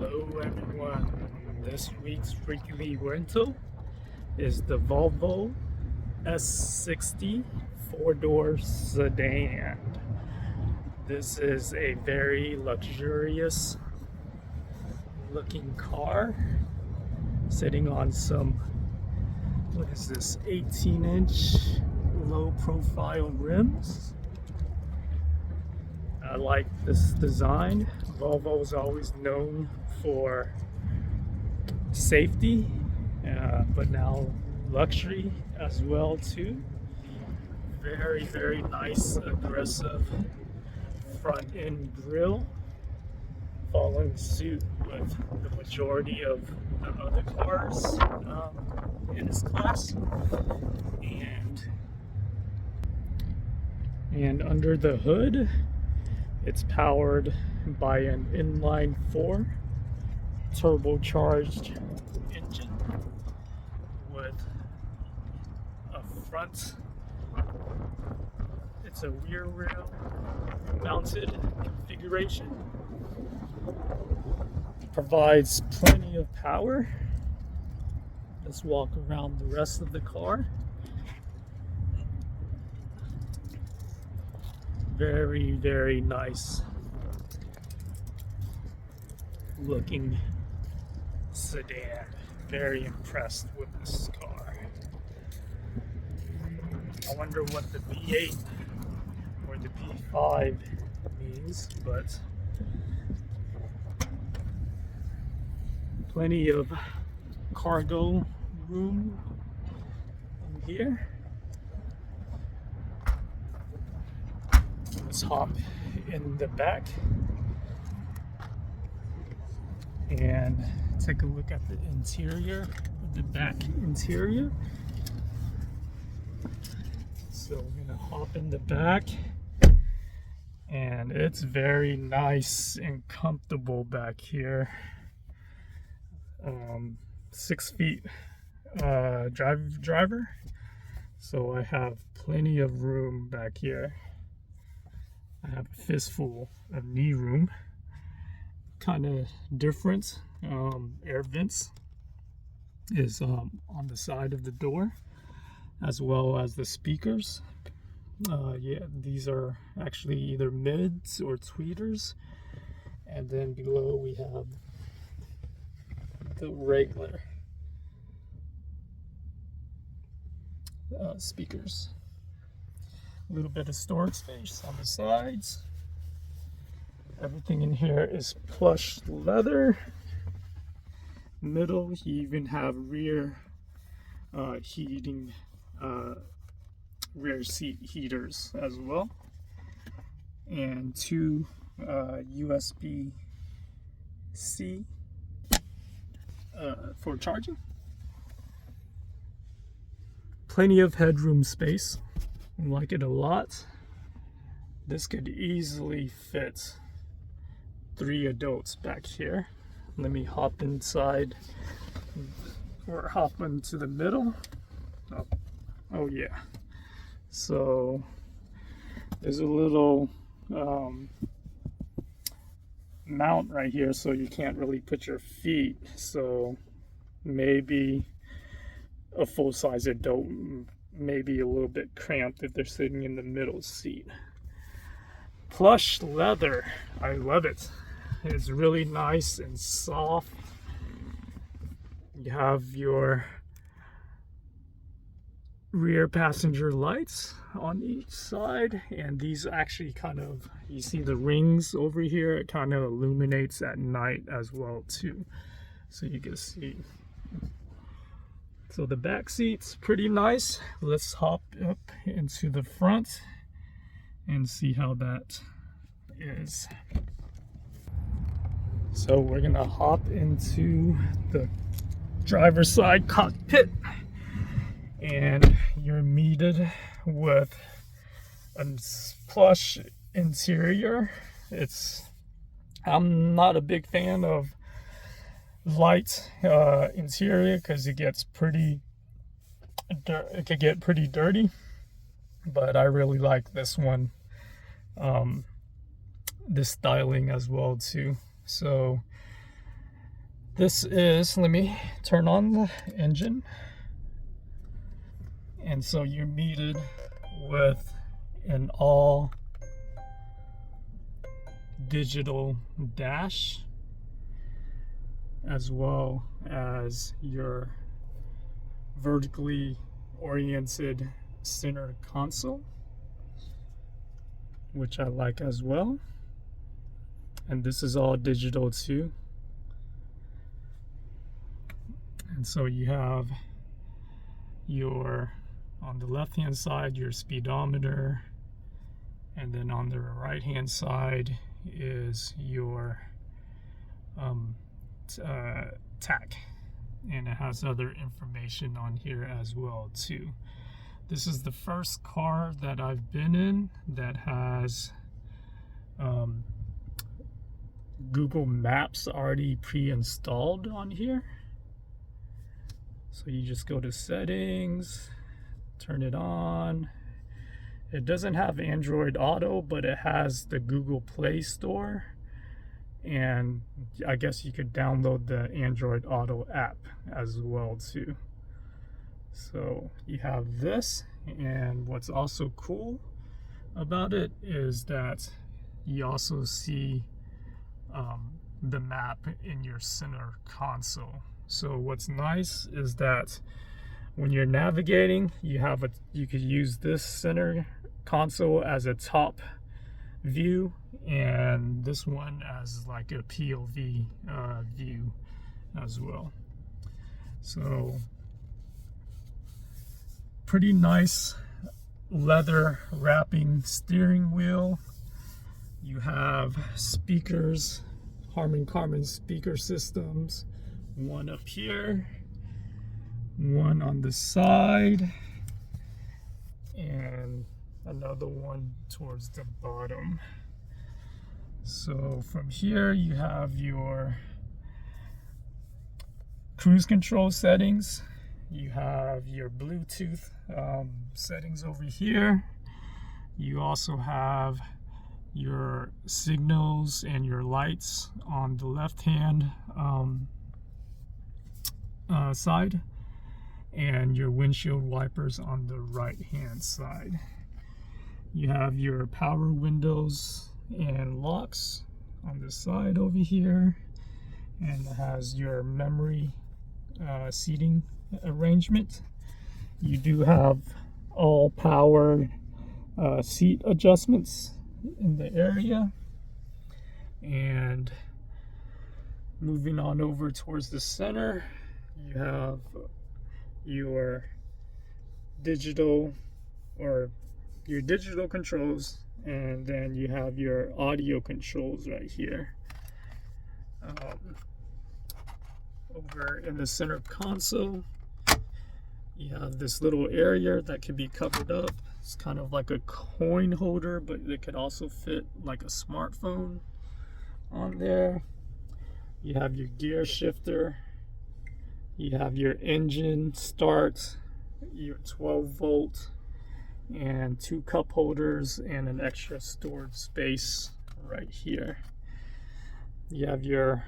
Hello everyone. This week's freaky rental is the Volvo S60 four-door sedan. This is a very luxurious looking car sitting on some, what is this, 18-inch low profile rims. I like this design. Volvo is always known for safety, but now luxury as well too. Very, very nice, aggressive front end grille, following suit with the majority of the other cars in this class. And under the hood, it's powered by an inline 4 turbocharged engine with a front, it's a rear wheel mounted configuration. Provides plenty of power. Let's walk around the rest of the car. Very, very nice looking sedan. Very impressed with this car. I wonder what the V8 or the V5 means, but plenty of cargo room in here. Let's hop in the back and take a look at the interior, the back interior. So we're gonna hop in the back, and it's very nice and comfortable back here. 6 feet driver, so I have plenty of room back here. I have a fistful of knee room. Kind of different. Air vents is on the side of the door, as well as the speakers. Yeah, these are actually either mids or tweeters. And then below we have the regular speakers. A little bit of storage space on the sides. Everything in here is plush leather. Middle, you even have rear heating, rear seat heaters as well, and 2 USB-C for charging. Plenty of headroom space. I like it a lot. This could easily fit 3 adults back here. Let me hop inside or hop into the middle. Oh yeah. So there's a little mount right here, so you can't really put your feet. So maybe a full-size adult maybe a little bit cramped if they're sitting in the middle seat. Plush leather, I love it. It's really nice and soft. You have your rear passenger lights on each side, and these actually kind of, you see the rings over here, it kind of illuminates at night as well too, so you can see. So the back seat's pretty nice. Let's hop up into the front and see how that is. So we're gonna hop into the driver's side cockpit, and you're meted with a plush interior. I'm not a big fan of light interior because it gets it could get pretty dirty, but I really like this one, this styling as well too. So This is, let me turn on the engine. And so you're meted with an all digital dash, as well as your vertically oriented center console, which I like as well. And this is all digital too. And so you have your, on the left hand side, your speedometer, and then on the right hand side is your tach, and it has other information on here as well too. This is the first car that I've been in that has Google Maps already pre-installed on here. So you just go to settings, turn it on. It doesn't have Android Auto, but it has the Google Play Store, and I guess you could download the Android Auto app as well too. So you have this, and what's also cool about it is that you also see the map in your center console. So what's nice is that when you're navigating, you could use this center console as a top view, and this one as like a POV view as well. So pretty nice leather wrapping steering wheel. You have speakers, Harman Kardon speaker systems, one up here, one on the side, and another one towards the bottom. So from here you have your cruise control settings, you have your Bluetooth settings over here, you also have your signals and your lights on the left hand side, and your windshield wipers on the right hand side. You have your power windows and locks on the side over here, and it has your memory seating arrangement. You do have all power seat adjustments in the area. And moving on over towards the center, you have your digital controls, and then you have your audio controls right here. Over in the center console, you have this little area that can be covered up. It's kind of like a coin holder, but it could also fit like a smartphone on there. You have your gear shifter. You have your engine start, your 12-volt, and 2 cup holders, and an extra storage space right here. You have your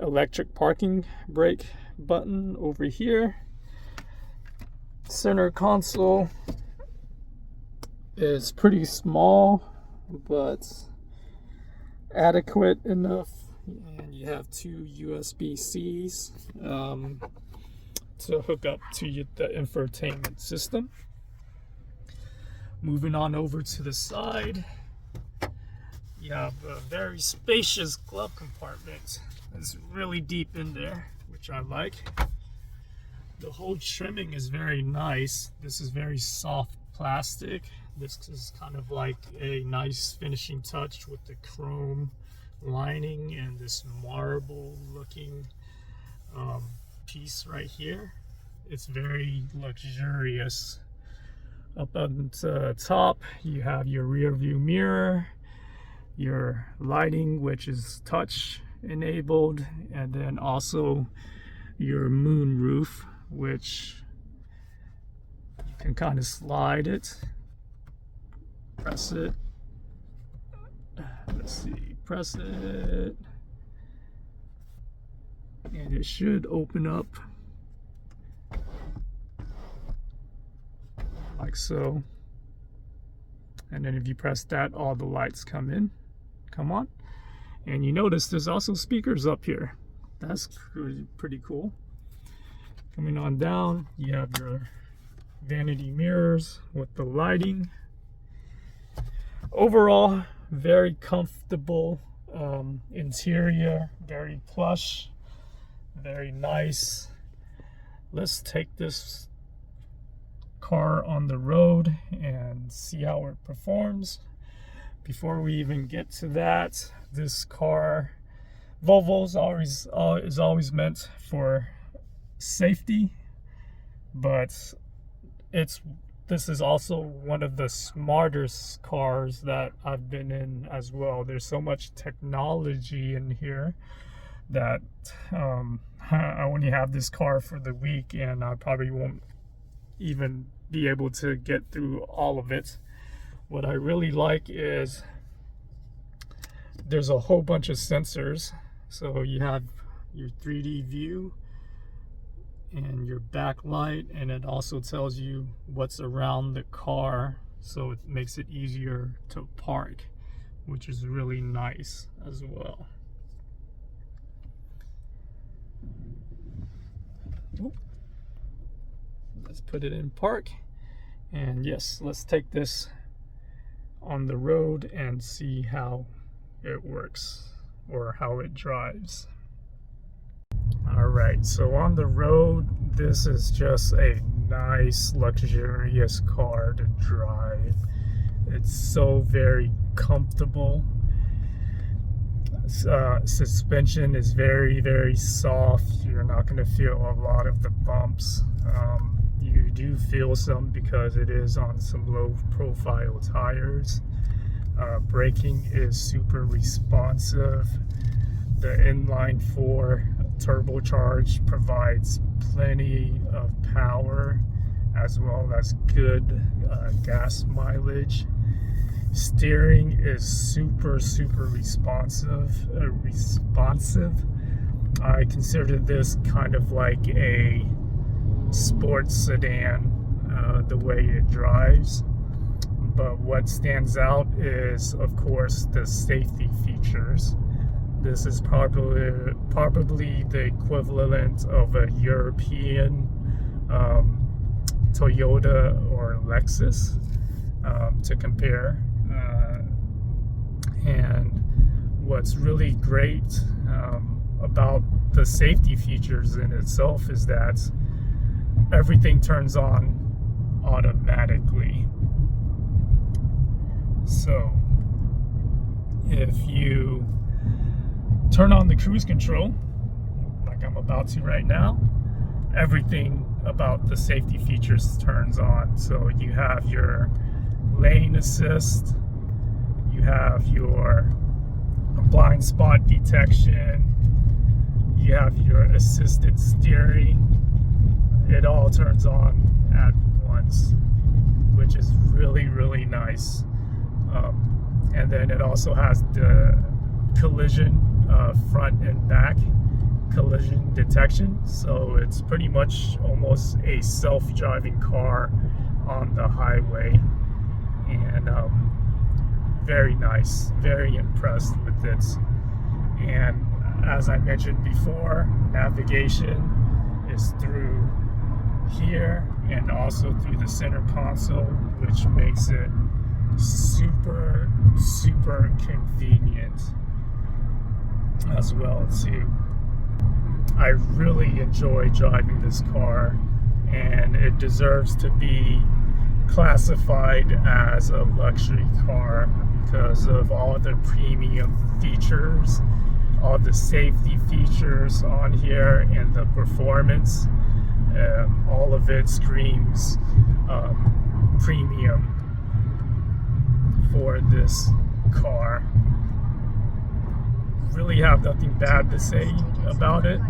electric parking brake button over here. Center console is pretty small, but adequate enough. And you have 2 USB-Cs to hook up to the infotainment system. Moving on over to the side, you have a very spacious glove compartment. It's really deep in there, which I like. The whole trimming is very nice. This is very soft plastic. This is kind of like a nice finishing touch with the chrome lining and this marble looking piece right here. It's very luxurious. Up on the top, you have your rear view mirror, your lighting, which is touch enabled, and then also your moon roof, which you can kind of slide it, press it. Let's see, press it, it should open up like so. And then if you press that, all the lights come on. And you notice there's also speakers up here. That's pretty cool. Coming on down, you have your vanity mirrors with the lighting. Overall, very comfortable interior, very plush, very nice. Let's take this car on the road and see how it performs. Before we even get to that, this car, Volvo is always meant for safety, but this is also one of the smartest cars that I've been in as well. There's so much technology in here that I only have this car for the week, and I probably won't even be able to get through all of it. What I really like is there's a whole bunch of sensors. So you have your 3D view and your backlight, and it also tells you what's around the car, so it makes it easier to park, which is really nice as well. Let's put it in park, and yes, let's take this on the road and see how it works or how it drives. All right, so on the road, this is just a nice, luxurious car to drive. It's so very comfortable. Suspension is very, very soft. You're not going to feel a lot of the bumps. You do feel some because it is on some low profile tires. Braking is super responsive. The inline-4 turbocharged provides plenty of power as well as good gas mileage. Steering is super responsive. I consider this kind of like a sports sedan, the way it drives. But what stands out is, of course, the safety features. This is probably the equivalent of a European Toyota or Lexus to compare. And what's really great about the safety features in itself is that everything turns on automatically. So if you turn on the cruise control, like I'm about to right now, everything about the safety features turns on. So you have your lane assist, you have your blind spot detection, you have your assisted steering. It all turns on at once, which is really nice. And then it also has the collision front and back collision detection, so it's pretty much almost a self-driving car on the highway. And very nice, very impressed with it. And as I mentioned before, navigation is through here and also through the center console, which makes it super convenient as well too. I really enjoy driving this car, and it deserves to be classified as a luxury car because of all the premium features, all the safety features on here, and the performance. All of it screams premium for this car. Really have nothing bad to say about it.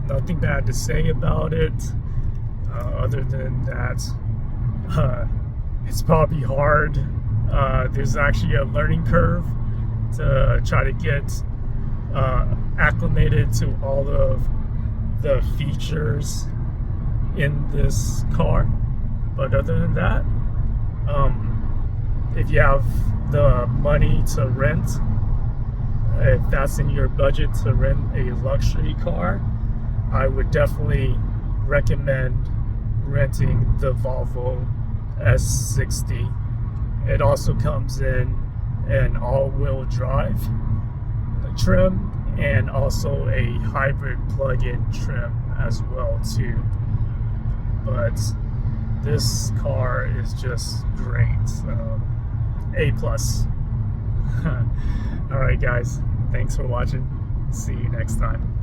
Nothing bad to say about it, other than that it's probably hard. There's actually a learning curve to try to get acclimated to all of the features in this car. But other than that, if you have the money to rent, if that's in your budget to rent a luxury car, I would definitely recommend renting the Volvo S60. It also comes in an all-wheel drive trim and also a hybrid plug-in trim as well too. But this car is just great. A plus. All right, guys. Thanks for watching. See you next time.